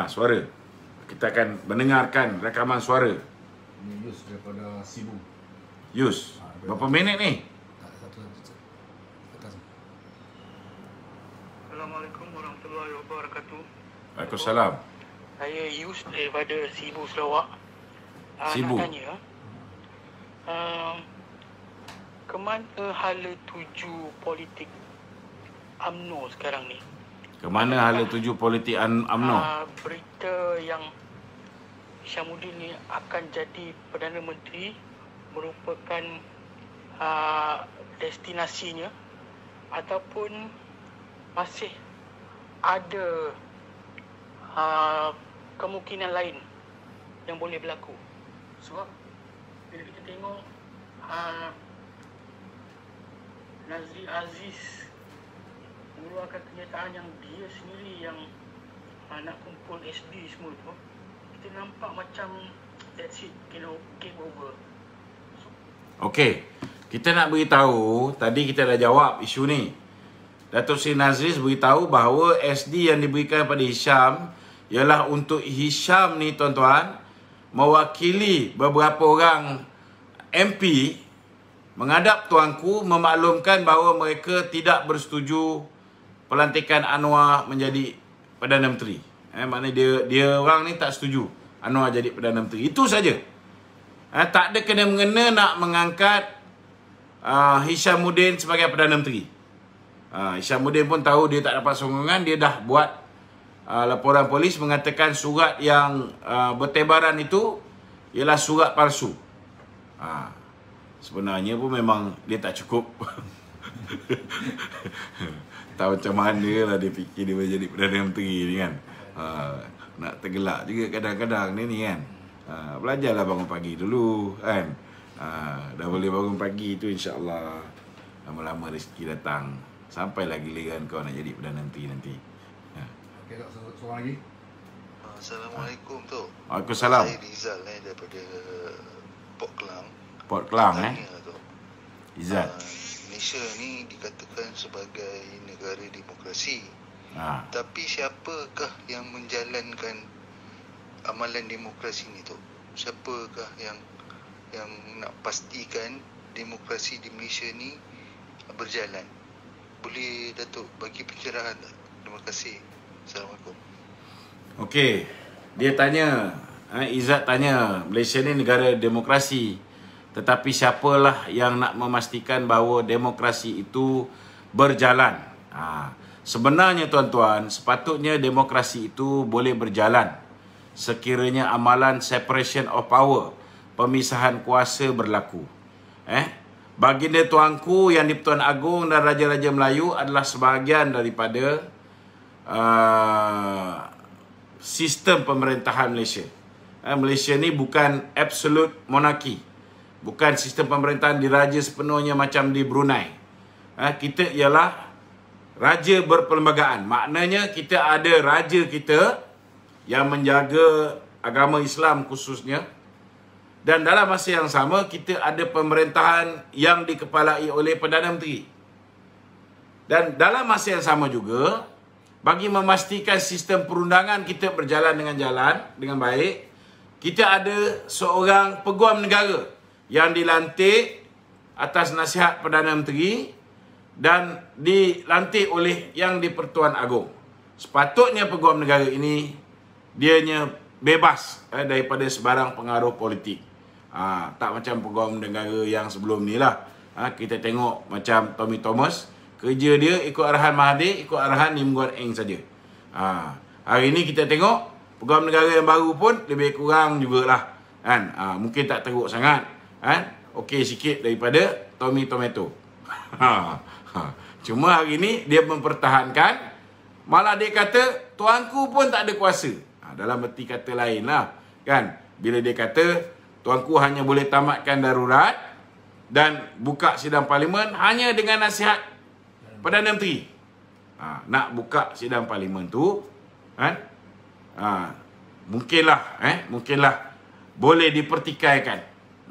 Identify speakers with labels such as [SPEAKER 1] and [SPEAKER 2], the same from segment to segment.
[SPEAKER 1] Suara. Kita akan mendengarkan rekaman suara.
[SPEAKER 2] Ini Yus daripada Sibu.
[SPEAKER 1] Yus, berapa minit ni?
[SPEAKER 3] Assalamualaikum warahmatullahi wabarakatuh.
[SPEAKER 1] Waalaikumsalam.
[SPEAKER 3] Saya Yus daripada Sibu, Sarawak.
[SPEAKER 1] Sibu.
[SPEAKER 3] Nak tanya, kemana hala tuju politik UMNO sekarang ni?
[SPEAKER 1] Kemana hala tuju politik UMNO?
[SPEAKER 3] Berita yang Hishamuddin ni akan jadi Perdana Menteri merupakan destinasinya, ataupun masih ada kemungkinan lain yang boleh berlaku? Sebab bila kita tengok Nazri Aziz mengeluarkan kenyataan yang dia sendiri yang nak kumpul SD semua tu, kita nampak macam that's it, game over.
[SPEAKER 1] Okey, kita nak beritahu, tadi kita dah jawab isu ni. Datuk Seri Nazris beritahu bahawa SD yang diberikan kepada Hisham ialah untuk Hisham ni, tuan-tuan, mewakili beberapa orang MP menghadap tuanku memaklumkan bahawa mereka tidak bersetuju pelantikan Anwar menjadi Perdana Menteri. Maknanya dia orang ni tak setuju Anwar jadi Perdana Menteri. Itu saja. Tak ada kena-mengena nak mengangkat Hishamuddin sebagai Perdana Menteri. Hishamuddin pun tahu dia tak dapat sokongan. Dia dah buat laporan polis mengatakan surat yang bertebaran itu ialah surat palsu. Sebenarnya pun memang dia tak cukup. Tahu macam mana lah dia fikir dia boleh jadi Perdana Menteri ni kan. Nak tergelak juga kadang-kadang ni kan. Belajarlah bangun pagi dulu kan. Dah boleh bangun pagi tu, insya-Allah lama-lama rezeki datang. Sampailah giliran kau nak jadi Perdana Menteri nanti.
[SPEAKER 2] Okey, tak seorang lagi.
[SPEAKER 4] Assalamualaikum tu.
[SPEAKER 1] Waalaikumsalam.
[SPEAKER 4] Saya Rizal daripada Port Klang.
[SPEAKER 1] Port Klang
[SPEAKER 4] Tu.
[SPEAKER 1] Izzat.
[SPEAKER 4] Malaysia ni dikatakan sebagai negara demokrasi. Tapi siapakah yang menjalankan amalan demokrasi ni tu? Siapakah yang nak pastikan demokrasi di Malaysia ni berjalan? Boleh Datuk bagi pencerahan tak? Terima kasih. Assalamualaikum.
[SPEAKER 1] Okey, dia tanya, Izzat tanya, Malaysia ni negara demokrasi, tetapi siapalah yang nak memastikan bahawa demokrasi itu berjalan? Sebenarnya tuan-tuan, sepatutnya demokrasi itu boleh berjalan sekiranya amalan separation of power, pemisahan kuasa berlaku. Baginda tuanku yang di-Pertuan Agong dan Raja-Raja Melayu adalah sebahagian daripada sistem pemerintahan Malaysia. Malaysia ni bukan absolute monarki. Bukan sistem pemerintahan diraja sepenuhnya macam di Brunei. Kita ialah raja berperlembagaan. Maknanya kita ada raja kita yang menjaga agama Islam khususnya. Dan dalam masa yang sama, kita ada pemerintahan yang dikepalai oleh Perdana Menteri. Dan dalam masa yang sama juga, bagi memastikan sistem perundangan kita berjalan dengan baik, kita ada seorang peguam negara yang dilantik atas nasihat Perdana Menteri dan dilantik oleh Yang di-Pertuan Agong. Sepatutnya peguam negara ini dianya bebas daripada sebarang pengaruh politik. Tak macam peguam negara yang sebelum ni lah. Kita tengok macam Tommy Thomas, kerja dia ikut arahan Mahathir, ikut arahan Lim Guan Eng saja. Hari ni kita tengok peguam negara yang baru pun lebih kurang jugalah kan. Mungkin tak teruk sangat kan. Okey sikit daripada Tommy Tomato. Cuma hari ni dia mempertahankan, malah dia kata tuanku pun tak ada kuasa. Dalam erti kata lain lah kan. Bila dia kata tuanku hanya boleh tamatkan darurat dan buka sidang parlimen hanya dengan nasihat Perdana Menteri. Nak buka sidang parlimen tu kan, mungkinlah boleh dipertikaikan.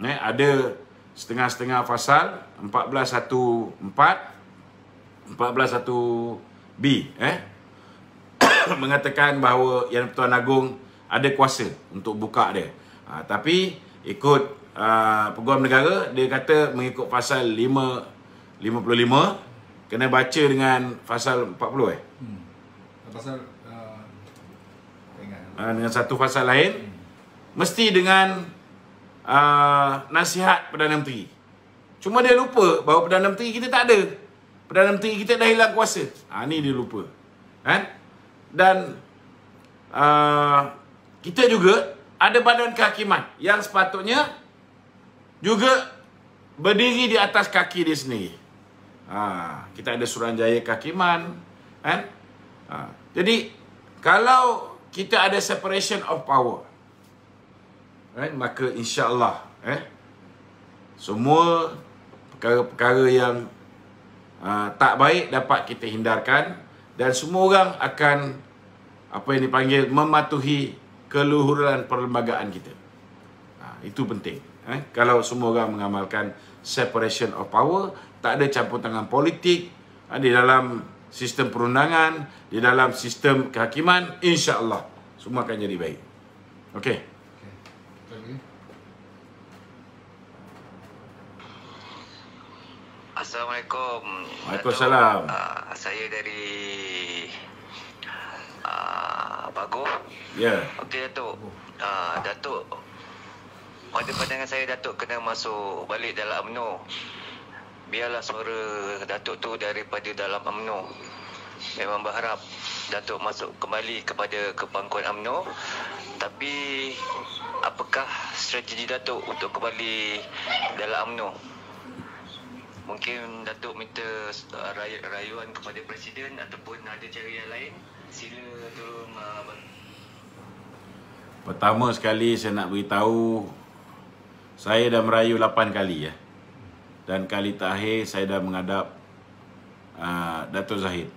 [SPEAKER 1] Ada setengah-setengah pasal 14.1.4, 14.1B mengatakan bahawa Yang Pertuan Agong ada kuasa untuk buka dia. Tapi ikut Peguam Negara, dia kata mengikut pasal 55 kena baca dengan pasal 40
[SPEAKER 2] Pasal
[SPEAKER 1] dengan satu pasal lain, mesti dengan nasihat Perdana Menteri. Cuma dia lupa bahawa Perdana Menteri kita tak ada. Perdana Menteri kita dah hilang kuasa. Ni dia lupa. Kan? Dan kita juga ada badan kehakiman yang sepatutnya juga berdiri di atas kaki dia sendiri. Kita ada Suruhanjaya Kehakiman, kan? Jadi kalau kita ada separation of power, kan, maka insya-Allah semua perkara-perkara yang tak baik dapat kita hindarkan, dan semua orang akan apa yang dipanggil mematuhi keluhuran perlembagaan kita. Itu penting. Kalau semua orang mengamalkan separation of power, tak ada campur tangan politik di dalam sistem perundangan, di dalam sistem kehakiman, insya-Allah semua akan jadi baik. Okey.
[SPEAKER 5] Assalamualaikum.
[SPEAKER 1] Waalaikumsalam.
[SPEAKER 5] Saya dari Bagoh.
[SPEAKER 1] Ya.
[SPEAKER 5] Okey Datuk. Datuk, pada pandangan saya Datuk kena masuk balik dalam UMNO. Biarlah suara Datuk tu daripada dalam UMNO. Memang berharap Datuk masuk kembali kepada kepangkuan UMNO. Tapi apakah strategi Datuk untuk kembali dalam UMNO? Mungkin Datuk minta rayuan kepada Presiden ataupun ada cara yang lain. Sila tolong
[SPEAKER 1] Pertama sekali saya nak beritahu, saya dah merayu 8 kali Dan kali terakhir saya dah menghadap Datuk Zahid.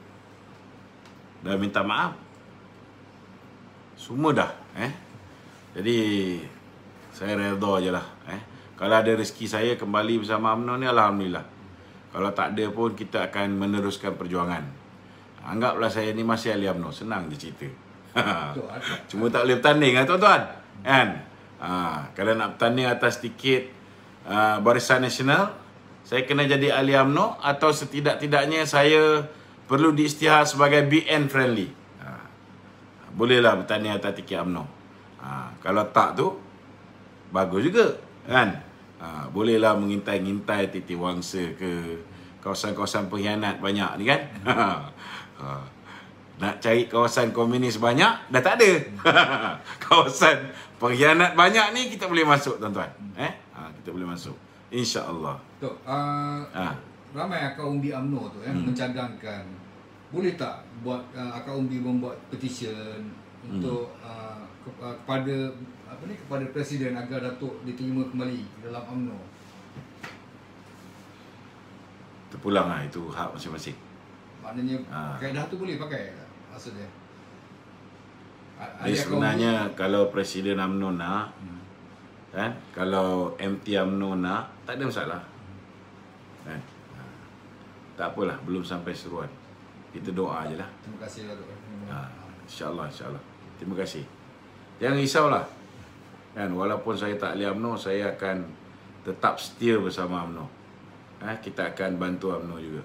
[SPEAKER 1] Dah minta maaf. Semua dah. Jadi saya redha je lah. Kalau ada rezeki saya kembali bersama UMNO ni, alhamdulillah. Kalau tak ada pun kita akan meneruskan perjuangan. Anggaplah saya ni masih ahli UMNO. Senang je cerita. Cuma tak boleh bertanding tuan-tuan. Kan? Kalau nak bertanding atas tiket Barisan Nasional, saya kena jadi ahli UMNO, atau setidak-tidaknya saya perlu diisytihar sebagai BN friendly. Bolehlah bertanding atas tiket UMNO. Kalau tak tu, bagus juga. Kan? Bolehlah mengintai-ngintai Titi Wangsa ke kawasan-kawasan pengkhianat banyak ni kan. Nak cari kawasan komunis banyak, dah tak ada. Kawasan pengkhianat banyak ni kita boleh masuk tuan-tuan. Kita boleh masuk, insya-Allah.
[SPEAKER 2] Tok, ramai akar umbi UMNO tu mencadangkan, boleh tak buat akar umbi membuat petition untuk kepada kepada Presiden agar Datuk diterima kembali dalam UMNO.
[SPEAKER 1] Terpulang itu hak masing-masing.
[SPEAKER 2] Maknanya kaedah tu boleh pakai tak maksudnya?
[SPEAKER 1] Jadi sebenarnya kalau Presiden UMNO nak, kan, kalau MT UMNO nak, tak ada masalah. Kan? Tak apalah, belum sampai seruan. Kita doa je lah.
[SPEAKER 2] Terima kasih Datuk.
[SPEAKER 1] InsyaAllah, insyaAllah. Terima kasih. Jangan risaulah. Kan, walaupun saya tak ahli UMNO, saya akan tetap setia bersama UMNO. Kita akan bantu UMNO juga,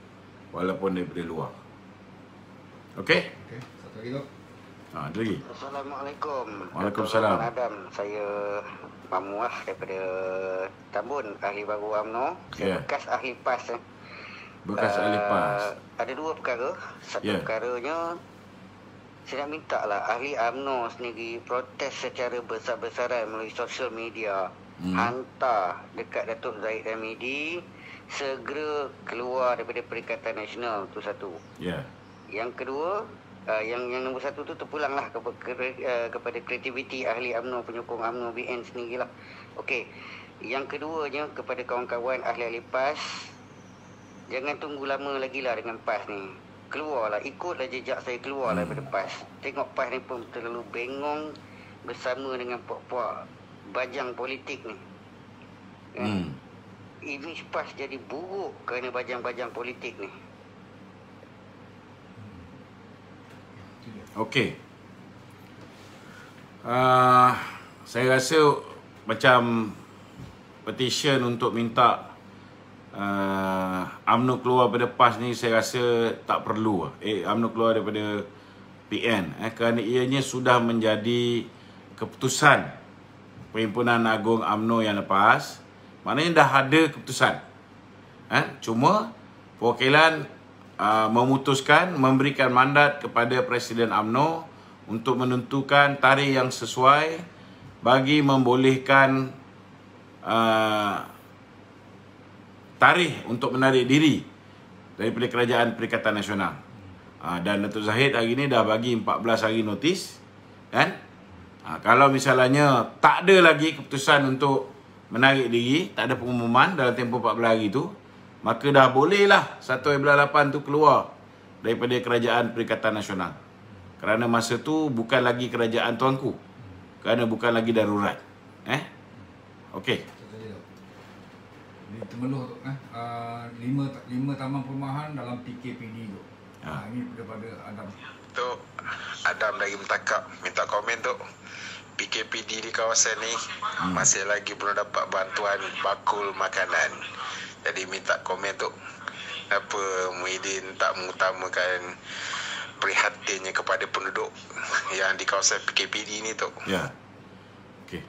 [SPEAKER 1] walaupun daripada luar. Okey?
[SPEAKER 2] Okey, satu lagi Tok.
[SPEAKER 1] Ada lagi.
[SPEAKER 6] Assalamualaikum.
[SPEAKER 1] Waalaikumsalam.
[SPEAKER 6] Adam, saya Mamuah daripada Tambun, ahli baru UMNO. Saya bekas ahli PAS.
[SPEAKER 1] Bekas ahli PAS.
[SPEAKER 6] Ada dua perkara. Satu perkaranya, saya nak minta lah ahli UMNO sendiri protes secara besar-besaran melalui sosial media. Hantar dekat Datuk Zahid Hamidi segera keluar daripada Perikatan Nasional. Itu satu. Yang kedua, yang nombor satu tu terpulanglah kepada kreativiti ahli UMNO, penyokong UMNO BN sendirilah. Okey. Yang keduanya kepada kawan-kawan ahli-ahli PAS, jangan tunggu lama lagi lah dengan PAS ni. Keluarlah, ikutlah jejak saya, keluarlah daripada PAS. Tengok PAS ni pun terlalu bengong bersama dengan puak-puak bajang politik ni. Image PAS jadi buruk kerana bajang-bajang politik ni.
[SPEAKER 1] Okey. Saya rasa macam petition untuk minta UMNO keluar pada PAS ni, saya rasa tak perlu. UMNO keluar daripada PN kerana ianya sudah menjadi keputusan Perhimpunan Agung UMNO yang lepas. Maknanya dah ada keputusan. Cuma perwakilan memutuskan memberikan mandat kepada Presiden UMNO untuk menentukan tarikh yang sesuai bagi membolehkan tarikh untuk menarik diri daripada Kerajaan Perikatan Nasional. Dan Datuk Zahid hari ni dah bagi 14 hari notis, kan? Kalau misalnya tak ada lagi keputusan untuk menarik diri, tak ada pengumuman dalam tempoh 14 hari tu, maka dah bolehlah 1/8 tu keluar daripada Kerajaan Perikatan Nasional. Kerana masa tu bukan lagi kerajaan tuanku. Kerana bukan lagi darurat. Okey.
[SPEAKER 2] Ini temeluh tu, 5 taman perumahan dalam PKPD tu. Ini daripada Adam.
[SPEAKER 7] Tu Adam dari Mentakap minta komen tu. PKPD di kawasan ni masih lagi belum dapat bantuan bakul makanan. Jadi minta komen tu. Kenapa Muhyiddin tak mengutamakan prihatinnya kepada penduduk yang di kawasan PKPD ni tu?
[SPEAKER 1] Ya. Okey.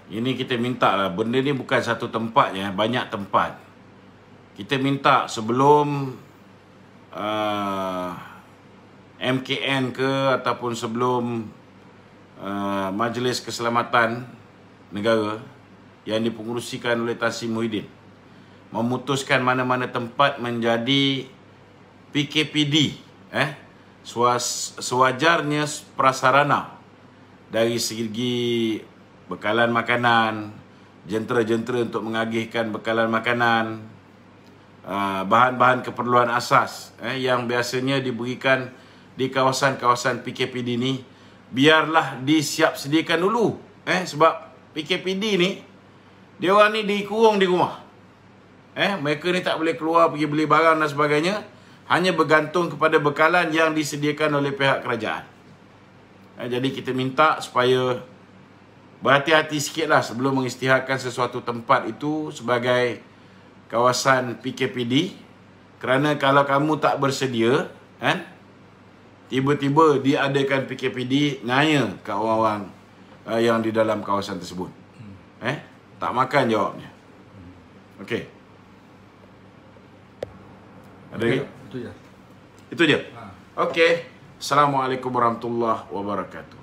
[SPEAKER 1] Ini kita minta lah. Benda ni bukan satu tempat ya, banyak tempat. Kita minta sebelum MKN ke ataupun sebelum Majlis Keselamatan Negara yang dipengerusikan oleh Tan Sri Muhyiddin memutuskan mana-mana tempat menjadi PKPD, sewajarnya prasarana dari segi bekalan makanan, jentera-jentera untuk mengagihkan bekalan makanan, bahan-bahan keperluan asas yang biasanya diberikan di kawasan-kawasan PKPD ni, biarlah disiap sediakan dulu. Sebab PKPD ni, dia orang ni dikurung di rumah. Mereka ni tak boleh keluar pergi beli barang dan sebagainya, hanya bergantung kepada bekalan yang disediakan oleh pihak kerajaan. Jadi kita minta supaya berhati-hati sikitlah sebelum mengisytiharkan sesuatu tempat itu sebagai kawasan PKPD. Kerana kalau kamu tak bersedia, tiba-tiba diadakan PKPD, ngaya kat orang-orang yang di dalam kawasan tersebut. Tak makan jawabnya. Okey. Ada lagi?
[SPEAKER 2] Itu je.
[SPEAKER 1] Itu je? Okey. Assalamualaikum warahmatullahi wabarakatuh.